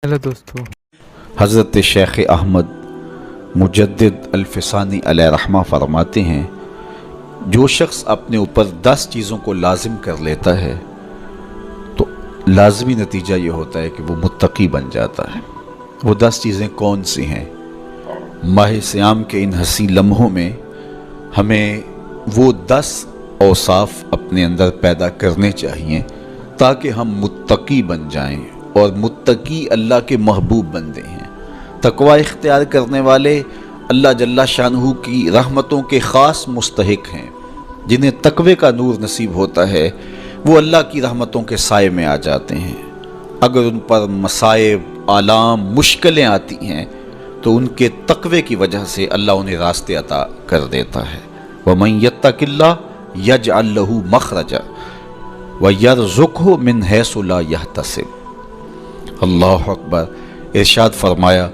Hello दोस्तों। हज़रत शेख अहमद मुजद्दिद अल्फ़सानी अलैहि रहमा फरमाते हैं, जो शख्स अपने ऊपर 10 चीज़ों को लाजिम कर लेता है तो लाजमी नतीजा ये होता है कि वो मुत्तकी बन जाता है। वो 10 चीज़ें कौन सी हैं? माह सियाम के इन हसी लम्हों में हमें वो 10 औसाफ अपने अंदर पैदा करने चाहिए ताकि हम मुत्तकी बन जाएं, और मुत्तकी अल्लाह के महबूब बंदे हैं। तकवा इख्तियार करने वाले अल्लाह जल्ला शानहू की रहमतों के ख़ास मुस्तहिक हैं। जिन्हें तकवे का नूर नसीब होता है वो अल्लाह की रहमतों के साए में आ जाते हैं। अगर उन पर मसाइब, आलाम, मुश्किलें आती हैं तो उनके तकवे की वजह से अल्लाह उन्हें रास्ते अता कर देता है। वमन यत्तकिल्लाह यजअल लहू मखरजा व यरज़ुक़हु मिन हैसु ला यहतसिब। अल्लाह अकबर। इरशाद फरमाया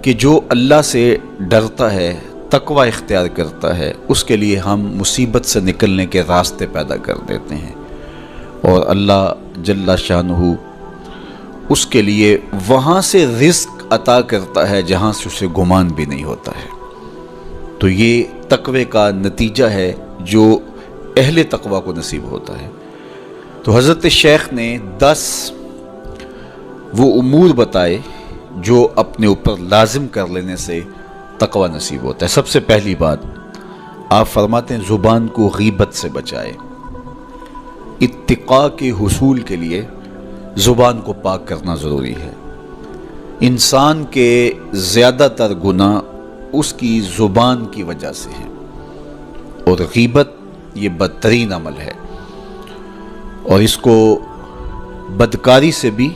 कि जो अल्लाह से डरता है, तकवा इख्तियार करता है, उसके लिए हम मुसीबत से निकलने के रास्ते पैदा कर देते हैं, और अल्लाह जल्ला शानहू उसके लिए वहाँ से रिज़्क अता करता है जहाँ से उसे गुमान भी नहीं होता है। तो ये तकवे का नतीजा है जो अहले तकवा को नसीब होता है। तो हज़रत शेख ने 10 वो उमूर बताए जो अपने ऊपर लाजिम कर लेने से तकवा नसीब होता है। सबसे पहली बात आप फरमाते हैं, ज़ुबान को गीबत से बचाए। इत्तिका के हुसूल के लिए ज़ुबान को पाक करना ज़रूरी है। इंसान के ज़्यादातर गुनाह उसकी ज़ुबान की वजह से हैं, और गीबत ये बदतरीन अमल है, और इसको बदकारी से भी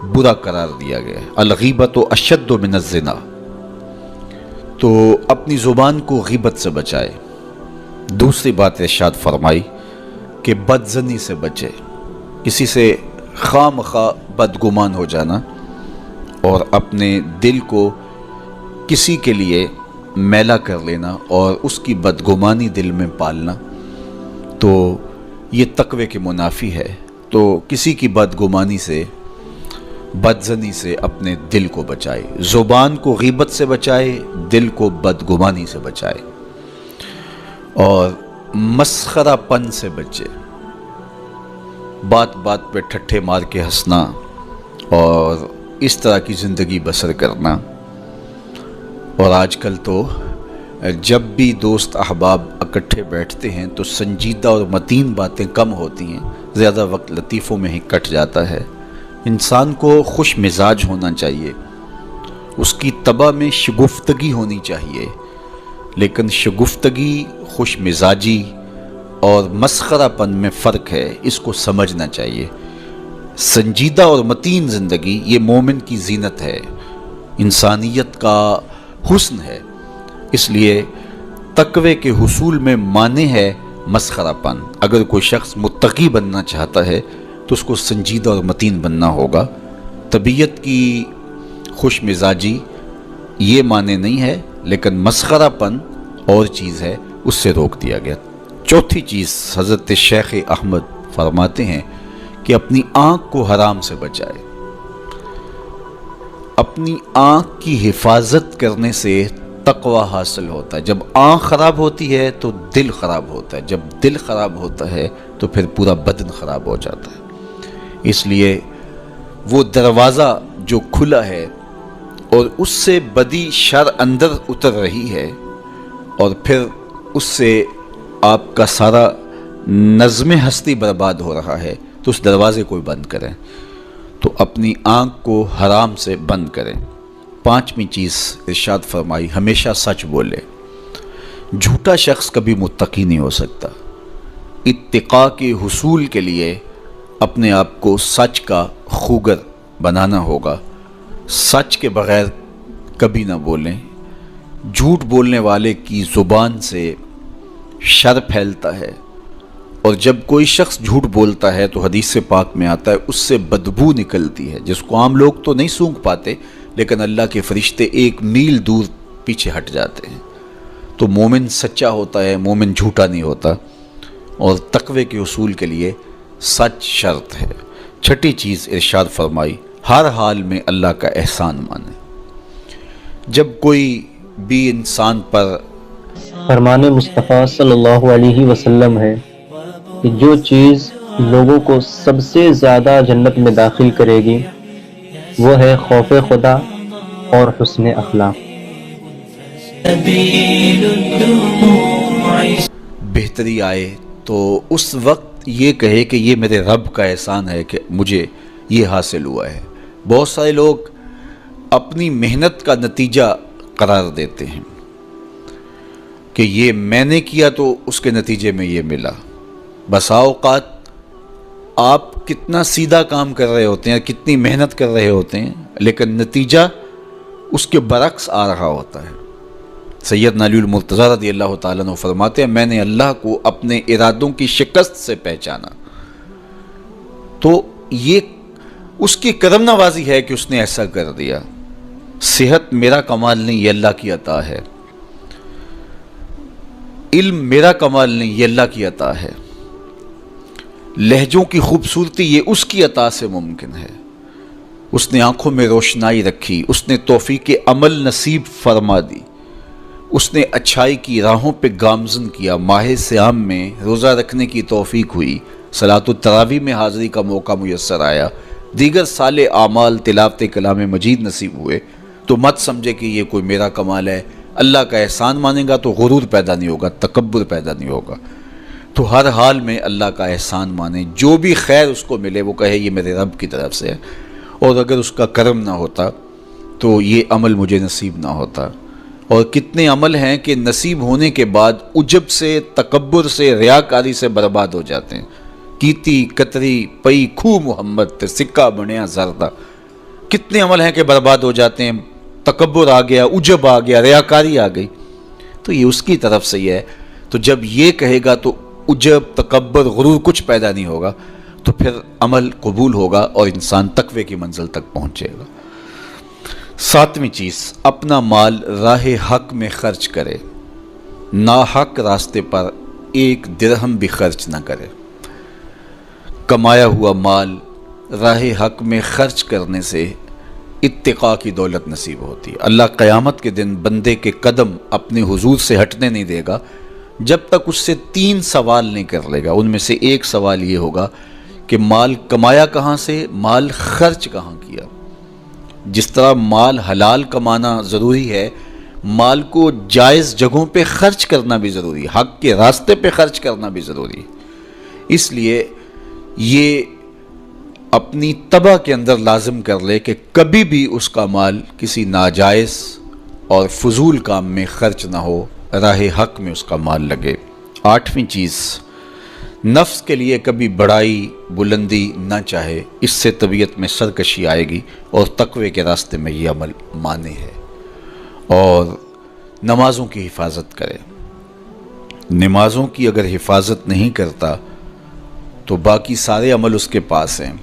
बुरा करार दिया गया है। अल-गीबतु अशद्दु मिनज़्ज़िना। तो अपनी ज़ुबान को गीबत से बचाए। दूसरी बात इरशाद फरमाई कि बदज़नी से बचे। किसी से खामखा बदगुमान हो जाना और अपने दिल को किसी के लिए मैला कर लेना और उसकी बदगुमानी दिल में पालना, तो ये तकवे के मुनाफी है। तो किसी की बदगुमानी से, बदज़नी से अपने दिल को बचाए। ज़ुबान को गीबत से बचाए, दिल को बदगुमानी से बचाए, और मस्खरापन से बचे। बात बात पे ठट्ठे मार के हंसना और इस तरह की ज़िंदगी बसर करना। और आजकल तो जब भी दोस्त अहबाब इकट्ठे बैठते हैं तो संजीदा और मतीन बातें कम होती हैं, ज़्यादा वक्त लतीफ़ों में ही कट जाता है। इंसान को खुश मिजाज होना चाहिए, उसकी तबा में शगुफ्तगी होनी चाहिए, लेकिन शगुफ्तगी, खुश मिजाजी और मस्खरापन में फ़र्क है, इसको समझना चाहिए। संजीदा और मतीन ज़िंदगी ये मोमिन की जीनत है, इंसानियत का हुस्न है। इसलिए तकवे के हुसूल में माने है मस्खरापन। अगर कोई शख्स मुत्तकी बनना चाहता है तो उसको संजीदा और मतीन बनना होगा। तबीयत की खुश मिजाजी ये माने नहीं है, लेकिन मस्खरापन और चीज़ है, उससे रोक दिया गया। चौथी चीज़ हज़रत शेख अहमद फरमाते हैं कि अपनी आँख को हराम से बचाए। अपनी आँख की हिफाजत करने से तकवा हासिल होता है। जब आँख ख़राब होती है तो दिल ख़राब होता है, जब दिल ख़राब होता है तो फिर पूरा बदन ख़राब हो जाता है। इसलिए वो दरवाज़ा जो खुला है और उससे बदी शर अंदर उतर रही है, और फिर उससे आपका सारा नज़्म हस्ती बर्बाद हो रहा है, तो उस दरवाज़े को बंद करें। तो अपनी आँख को हराम से बंद करें। पांचवी चीज़ इरशाद फरमाई, हमेशा सच बोले। झूठा शख्स कभी मुत्तकी नहीं हो सकता। इत्तिका के हुसूल के लिए अपने आप को सच का खूगर बनाना होगा। सच के बग़ैर कभी ना बोलें। झूठ बोलने वाले की ज़ुबान से शर फैलता है, और जब कोई शख्स झूठ बोलता है तो हदीस पाक में आता है उससे बदबू निकलती है, जिसको आम लोग तो नहीं सूंघ पाते, लेकिन अल्लाह के फरिश्ते 1 मील दूर पीछे हट जाते हैं। तो मोमिन सच्चा होता है, मोमिन झूठा नहीं होता, और तकवे के उसूल के लिए सच शर्त है। छठी चीज़ इरशाद फरमाई, ہر حال میں اللہ کا احسان مانیں۔ جب کوئی بھی انسان پر فرمان مصطفیٰ صلی اللہ علیہ وسلم ہے کہ جو چیز لوگوں کو سب سے زیادہ جنت میں داخل کرے گی وہ ہے خوف خدا اور حسن اخلاق۔ بہتری آئے تو اس وقت یہ کہے کہ یہ میرے رب کا احسان ہے کہ مجھے یہ حاصل ہوا ہے۔ بہت سارے لوگ اپنی محنت کا نتیجہ قرار دیتے ہیں کہ یہ میں نے کیا تو اس کے نتیجے میں یہ ملا۔ بسا اوقات آپ کتنا سیدھا کام کر رہے ہوتے ہیں، کتنی محنت کر رہے ہوتے ہیں، لیکن نتیجہ اس کے برعکس آ رہا ہوتا ہے۔ سیدنا علی المرتضیٰ رضی اللہ تعالیٰ عنہ فرماتے ہیں میں نے اللہ کو اپنے ارادوں کی شکست سے پہچانا، تو یہ اس کی کرم نوازی ہے کہ اس نے ایسا کر دیا۔ صحت میرا کمال نہیں، یہ اللہ کی عطا ہے۔ علم میرا کمال نہیں، یہ اللہ کی عطا ہے۔ لہجوں کی خوبصورتی یہ اس کی عطا سے ممکن ہے۔ اس نے آنکھوں میں روشنائی رکھی، اس نے توفیق عمل نصیب فرما دی، اس نے اچھائی کی راہوں پہ گامزن کیا، ماہ صیام میں روزہ رکھنے کی توفیق ہوئی، صلاۃ التراویح میں حاضری کا موقع میسر آیا، دیگر صالح اعمال تلاوت کلام مجید نصیب ہوئے، تو مت سمجھے کہ یہ کوئی میرا کمال ہے۔ اللہ کا احسان مانے گا تو غرور پیدا نہیں ہوگا، تکبر پیدا نہیں ہوگا۔ تو ہر حال میں اللہ کا احسان مانے، جو بھی خیر اس کو ملے وہ کہے یہ میرے رب کی طرف سے ہے، اور اگر اس کا کرم نہ ہوتا تو یہ عمل مجھے نصیب نہ ہوتا۔ اور کتنے عمل ہیں کہ نصیب ہونے کے بعد عجب سے، تکبر سے، ریاکاری سے برباد ہو جاتے ہیں۔ کیتی کتری پئی کھو محمد تے سکہ بنیا زردہ، کتنے عمل ہیں کہ برباد ہو جاتے ہیں، تکبر آ گیا، عجب آ گیا، ریاکاری آ گئی، تو یہ اس کی طرف سے ہی ہے۔ تو جب یہ کہے گا تو عجب، تکبر، غرور کچھ پیدا نہیں ہوگا، تو پھر عمل قبول ہوگا اور انسان تقوی کی منزل تک پہنچے گا۔ ساتویں چیز، اپنا مال راہ حق میں خرچ کرے، ناحق راستے پر ایک درہم بھی خرچ نہ کرے۔ کمایا ہوا مال راہ حق میں خرچ کرنے سے اتقاء کی دولت نصیب ہوتی ہے۔ اللہ قیامت کے دن بندے کے قدم اپنے حضور سے ہٹنے نہیں دے گا جب تک اس سے 3 سوال نہیں کر لے گا۔ ان میں سے ایک سوال یہ ہوگا کہ مال کمایا کہاں سے، مال خرچ کہاں کیا۔ جس طرح مال حلال کمانا ضروری ہے، مال کو جائز جگہوں پہ خرچ کرنا بھی ضروری ہے، حق کے راستے پہ خرچ کرنا بھی ضروری ہے۔ اس لیے یہ اپنی طبع کے اندر لازم کر لے کہ کبھی بھی اس کا مال کسی ناجائز اور فضول کام میں خرچ نہ ہو، راہ حق میں اس کا مال لگے۔ 8ویں چیز، نفس کے لیے کبھی بڑائی بلندی نہ چاہے، اس سے طبیعت میں سرکشی آئے گی اور تقوی کے راستے میں یہ عمل مانے ہے۔ اور نمازوں کی حفاظت کرے۔ نمازوں کی اگر حفاظت نہیں کرتا تو باقی سارے عمل اس کے پاس ہیں،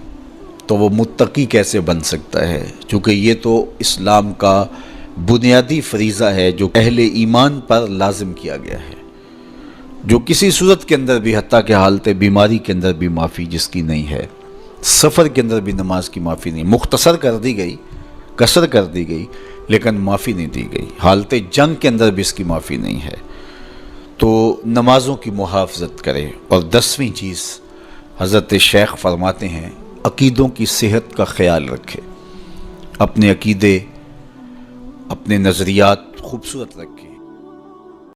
تو وہ متقی کیسے بن سکتا ہے؟ چونکہ یہ تو اسلام کا بنیادی فریضہ ہے جو اہل ایمان پر لازم کیا گیا ہے، جو کسی صورت کے اندر بھی، حتیٰ کہ حالت بیماری کے اندر بھی معافی جس کی نہیں ہے، سفر کے اندر بھی نماز کی معافی نہیں، مختصر کر دی گئی، قصر کر دی گئی، لیکن معافی نہیں دی گئی، حالت جنگ کے اندر بھی اس کی معافی نہیں ہے۔ تو نمازوں کی محافظت کرے۔ اور 10ویں چیز، حضرت شیخ فرماتے ہیں عقیدوں کی صحت کا خیال رکھے، اپنے عقیدے، اپنے نظریات خوبصورت رکھے۔